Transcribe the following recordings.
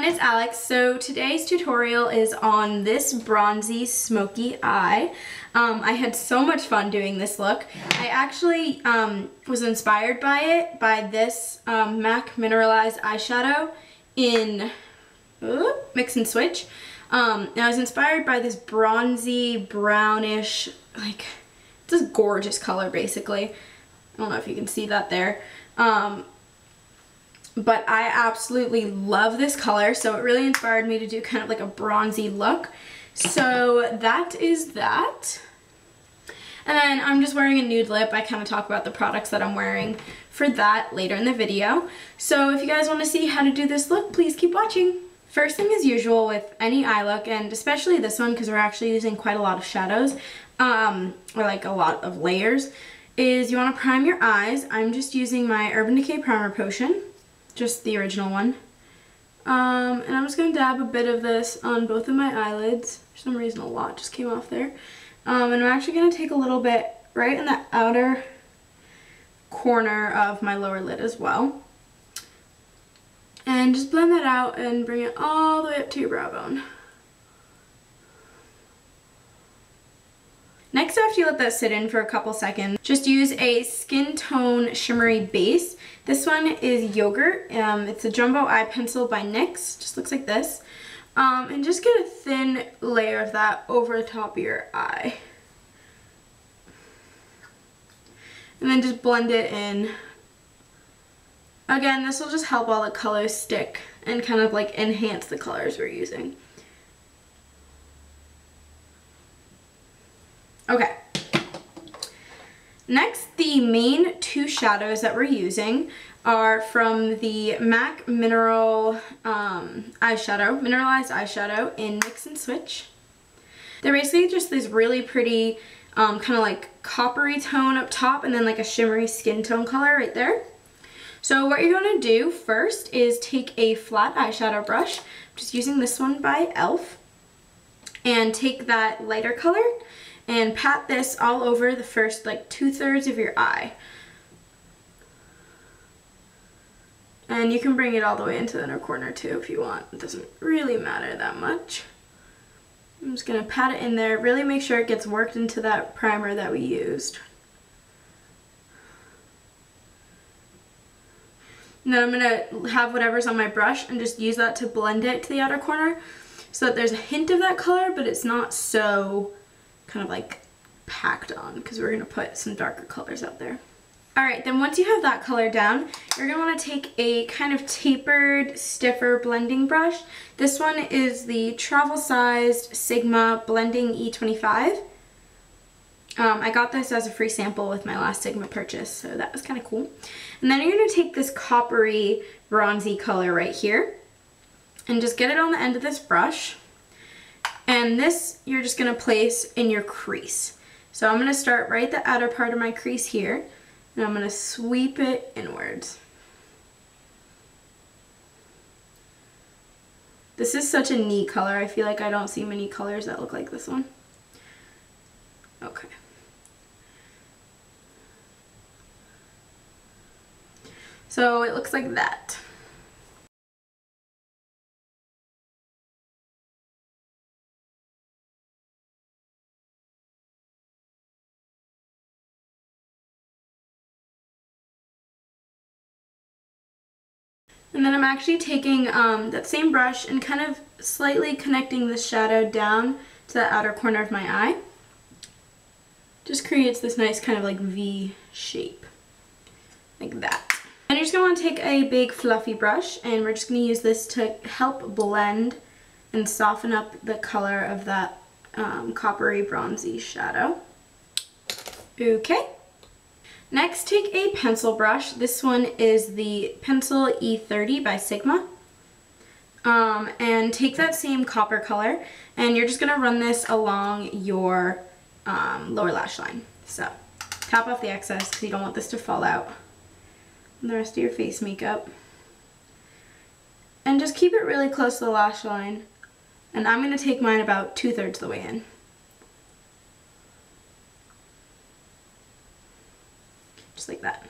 it's Alex. So today's tutorial is on this bronzy smoky eye. I had so much fun doing this look. I actually was inspired by it, by this MAC mineralized eyeshadow in Mix and Switch. And I was inspired by this bronzy, brownish, like, it's this gorgeous color basically. I don't know if you can see that there. But I absolutely love this color, so it really inspired me to do kind of like a bronzy look. So that is that. And then I'm just wearing a nude lip. I kind of talk about the products that I'm wearing for that later in the video. So if you guys want to see how to do this look, please keep watching. First thing as usual with any eye look, and especially this one because we're actually using quite a lot of shadows, or like a lot of layers, is you want to prime your eyes. I'm just using my Urban Decay Primer Potion. Just the original one. And I'm just going to dab a bit of this on both of my eyelids. For some reason a lot just came off there. And I'm actually going to take a little bit right in the outer corner of my lower lid as well. And just blend that out and bring it all the way up to your brow bone. Next, after you let that sit in for a couple seconds, just use a skin tone shimmery base. This one is Yogurt. It's a jumbo eye pencil by NYX. Just looks like this. And just get a thin layer of that over the top of your eye. And then just blend it in. Again, this will just help all the colors stick and kind of like enhance the colors we're using. Okay. Next, the main two shadows that we're using are from the MAC Mineral Mineralized Eyeshadow in Mix and Switch. They're basically just this really pretty kind of like coppery tone up top and then like a shimmery skin tone color right there. So what you're going to do first is take a flat eyeshadow brush, I'm just using this one by e.l.f., and take that lighter color and pat this all over the first like 2/3 of your eye. And you can bring it all the way into the inner corner too if you want. It doesn't really matter that much. I'm just going to pat it in there, really make sure it gets worked into that primer that we used. And then I'm going to have whatever's on my brush and just use that to blend it to the outer corner so that there's a hint of that color, but it's not so kind of like packed on because we're going to put some darker colors out there. Alright, then once you have that color down, you're going to want to take a kind of tapered, stiffer blending brush. This one is the travel-sized Sigma Blending E25. I got this as a free sample with my last Sigma purchase, so that was kind of cool. And then you're going to take this coppery, bronzy color right here and just get it on the end of this brush. And this you're just going to place in your crease. So I'm going to start right at the outer part of my crease here, and I'm going to sweep it inwards. This is such a neat color. I feel like I don't see many colors that look like this one. Okay. So it looks like that. And then I'm actually taking that same brush and kind of slightly connecting the shadow down to the outer corner of my eye. Just creates this nice kind of like V shape, like that. And you're just going to want to take a big fluffy brush and we're just going to use this to help blend and soften up the color of that coppery bronzy shadow. Okay. Next, take a pencil brush. This one is the Pencil E30 by Sigma. And take that same copper color and you're just going to run this along your lower lash line. So, tap off the excess because you don't want this to fall out. And the rest of your face makeup. And just keep it really close to the lash line. And I'm going to take mine about 2/3 of the way in. Just like that.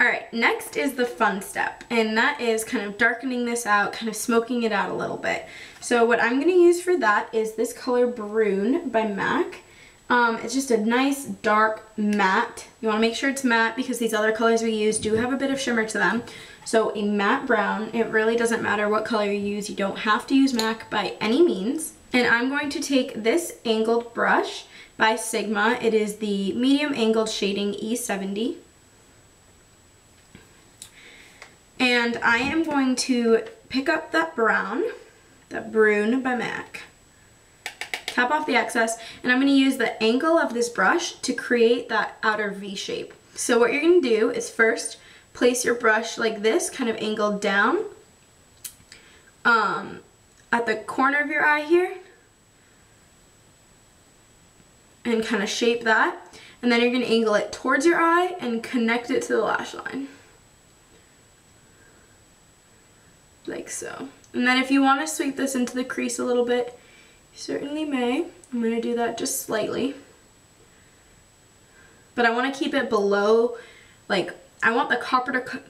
Alright, next is the fun step, and that is kind of darkening this out, kind of smoking it out a little bit. So what I'm going to use for that is this color Brune by MAC. It's just a nice dark matte. You want to make sure it's matte because these other colors we use do have a bit of shimmer to them. So a matte brown. It really doesn't matter what color you use. You don't have to use MAC by any means. And I'm going to take this angled brush by Sigma. It is the medium angled shading E70. And I am going to pick up that brown, that Brune by MAC. Tap off the excess, and I'm going to use the angle of this brush to create that outer V shape. So what you're going to do is first place your brush like this, kind of angled down at the corner of your eye here, and kind of shape that. And then you're going to angle it towards your eye and connect it to the lash line. Like so. And then if you want to sweep this into the crease a little bit, you certainly may. I'm going to do that just slightly. But I want to keep it below, like, I want the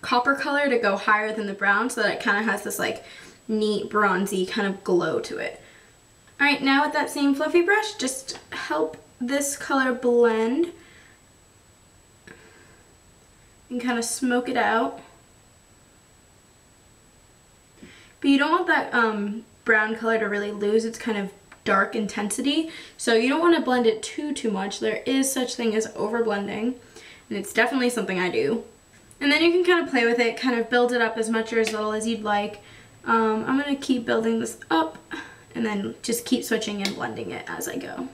copper color to go higher than the brown so that it kind of has this like neat bronzy kind of glow to it. Alright, now with that same fluffy brush, just help this color blend and kind of smoke it out. But you don't want that brown color to really lose its kind of dark intensity, so you don't want to blend it too much. There is such thing as over blending, and it's definitely something I do. And then you can kind of play with it, kind of build it up as much or as little as you'd like. I'm going to keep building this up, and then just keep switching and blending it as I go.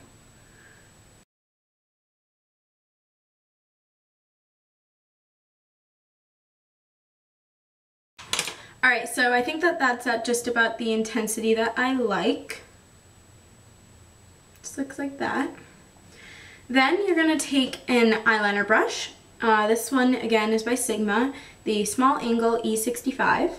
Alright, so I think that that's at just about the intensity that I like. Just looks like that. Then you're going to take an eyeliner brush. This one, again, is by Sigma, the small angle E65.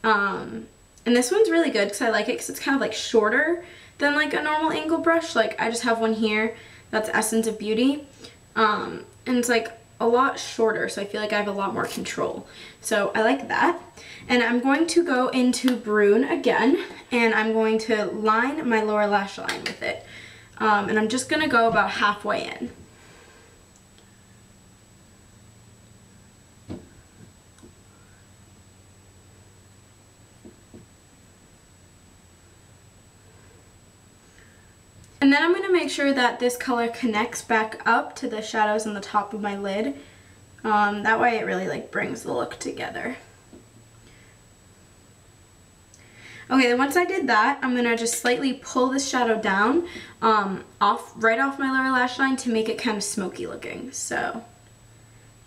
And this one's really good because I like it because it's kind of like shorter than like a normal angle brush. Like, I just have one here that's Essence of Beauty. And it's like a lot shorter, so I feel like I have a lot more control. So I like that. And I'm going to go into Brune again, and I'm going to line my lower lash line with it. And I'm just going to go about halfway in. And then I'm going to make sure that this color connects back up to the shadows on the top of my lid. That way it really like brings the look together. Okay, then once I did that, I'm going to just slightly pull this shadow down right off my lower lash line to make it kind of smoky looking. So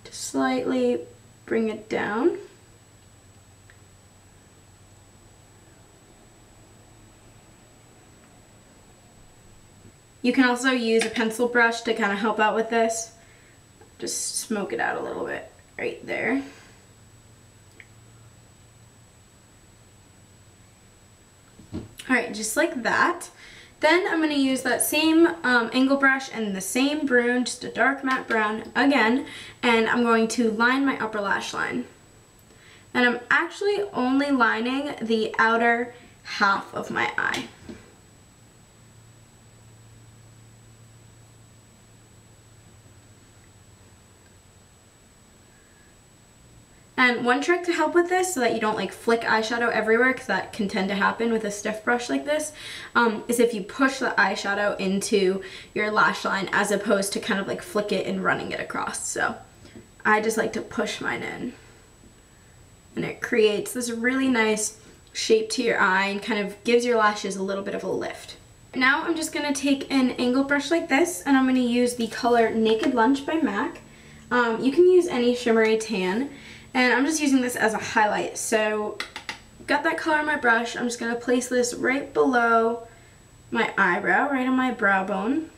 just slightly bring it down. You can also use a pencil brush to kind of help out with this. Just smoke it out a little bit right there. Alright, just like that. Then I'm going to use that same angle brush and the same Brune, just a dark matte brown again, and I'm going to line my upper lash line. And I'm actually only lining the outer half of my eye. And one trick to help with this, so that you don't like flick eyeshadow everywhere, because that can tend to happen with a stiff brush like this, is if you push the eyeshadow into your lash line as opposed to kind of like flick it and running it across. So I just like to push mine in. And it creates this really nice shape to your eye and kind of gives your lashes a little bit of a lift. Now I'm just going to take an angle brush like this, and I'm going to use the color Naked Lunch by MAC. You can use any shimmery tan. And I'm just using this as a highlight. So, got that color on my brush. I'm just going to place this right below my eyebrow, right on my brow bone.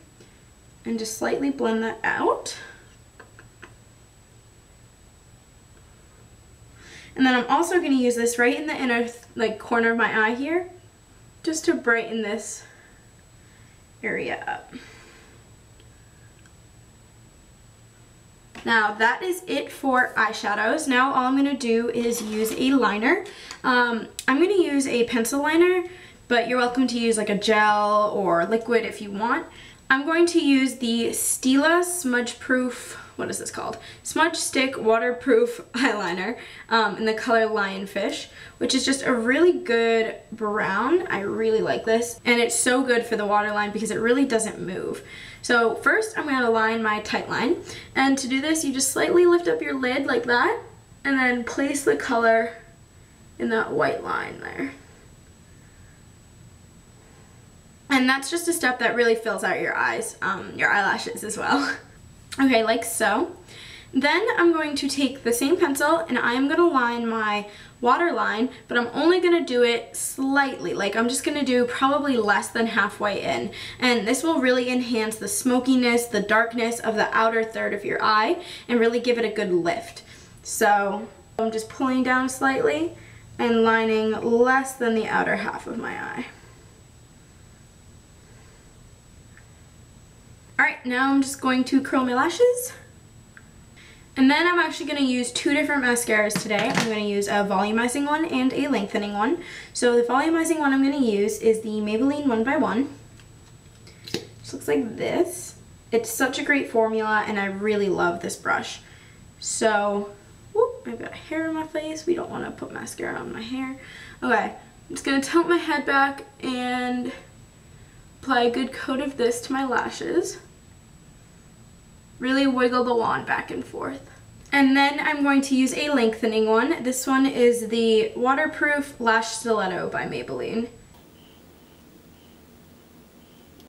And just slightly blend that out. And then I'm also going to use this right in the inner corner of my eye here, just to brighten this area up. Now that is it for eyeshadows. Now all I'm going to do is use a liner. I'm going to use a pencil liner, but you're welcome to use like a gel or liquid if you want. I'm going to use the Stila Smudge Proof, what is this called? Smudge Stick Waterproof Eyeliner in the color Lionfish, which is just a really good brown. I really like this, and it's so good for the waterline because it really doesn't move. So first I'm going to line my tight line, and to do this you just slightly lift up your lid like that, and then place the color in that white line there. And that's just a step that really fills out your eyes, your eyelashes as well. Okay, like so. Then I'm going to take the same pencil and I'm going to line my waterline, but I'm only going to do it slightly. Like I'm just going to do probably less than halfway in. And this will really enhance the smokiness, the darkness of the outer third of your eye and really give it a good lift. So I'm just pulling down slightly and lining less than the outer half of my eye. Alright, now I'm just going to curl my lashes. And then I'm actually going to use two different mascaras today. I'm going to use a volumizing one and a lengthening one. So the volumizing one I'm going to use is the Maybelline 1x1. It looks like this. It's such a great formula and I really love this brush. So, whoop, I've got hair in my face. We don't want to put mascara on my hair. Okay, I'm just going to tilt my head back and apply a good coat of this to my lashes. Really wiggle the wand back and forth. And then I'm going to use a lengthening one. This one is the Waterproof Lash Stiletto by Maybelline.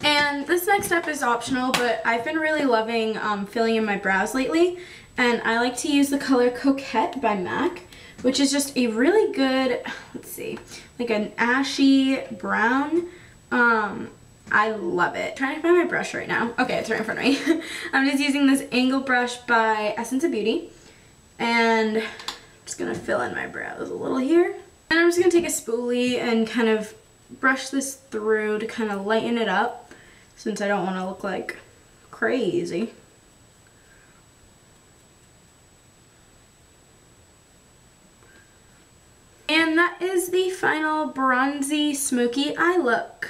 And this next step is optional, but I've been really loving filling in my brows lately. And I like to use the color Coquette by MAC, which is just a really good, let's see, like an ashy brown. I love it. I'm trying to find my brush right now. Okay, it's right in front of me. I'm just using this angle brush by Essence of Beauty. And I'm just gonna fill in my brows a little here. And I'm just gonna take a spoolie and kind of brush this through to kind of lighten it up, since I don't wanna look like crazy. And that is the final bronzy smoky eye look.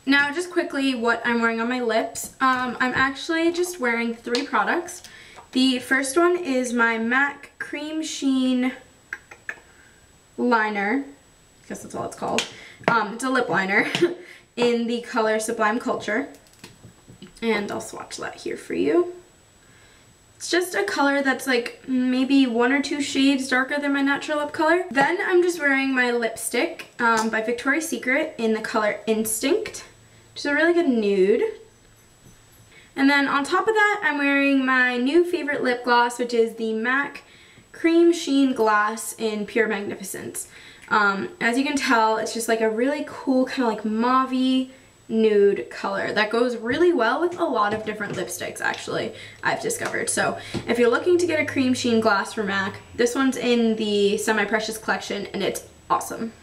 Now just quickly what I'm wearing on my lips. I'm actually just wearing 3 products. The first one is my MAC Cream Sheen liner. I guess that's all it's called. It's a lip liner in the color Sublime Culture. And I'll swatch that here for you. It's just a color that's like maybe 1 or 2 shades darker than my natural lip color. Then I'm just wearing my lipstick by Victoria's Secret in the color Instinct. Just a really good nude. And then on top of that, I'm wearing my new favorite lip gloss, which is the MAC Cream Sheen Glass in Pure Magnificence. As you can tell, it's just like a really cool kind of like mauve-y nude color that goes really well with a lot of different lipsticks, actually, I've discovered. So if you're looking to get a cream sheen glass from MAC, this one's in the Semi Precious collection and it's awesome.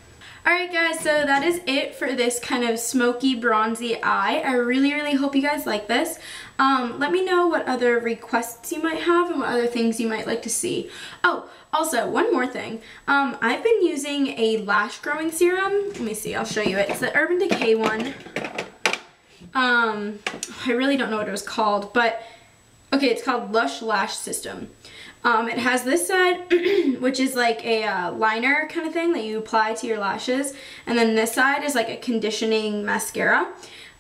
Alright guys, so that is it for this kind of smoky bronzy eye. I really hope you guys like this. Let me know what other requests you might have and what other things you might like to see. Oh, also, one more thing. I've been using a lash growing serum. Let me see, I'll show you it. It's the Urban Decay one. I really don't know what it was called, but okay, it's called Lush Lash System. It has this side, which is like a liner kind of thing that you apply to your lashes, and then this side is like a conditioning mascara.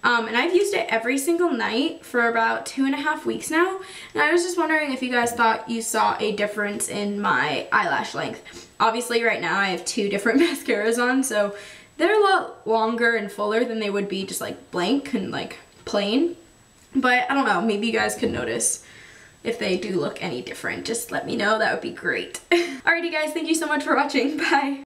And I've used it every single night for about 2.5 weeks now, and I was just wondering if you guys thought you saw a difference in my eyelash length. Obviously right now I have 2 different mascaras on, so they're a lot longer and fuller than they would be just like blank and like plain. But I don't know, maybe you guys could notice if they do look any different. Just let me know, that would be great. Alrighty guys, thank you so much for watching. Bye!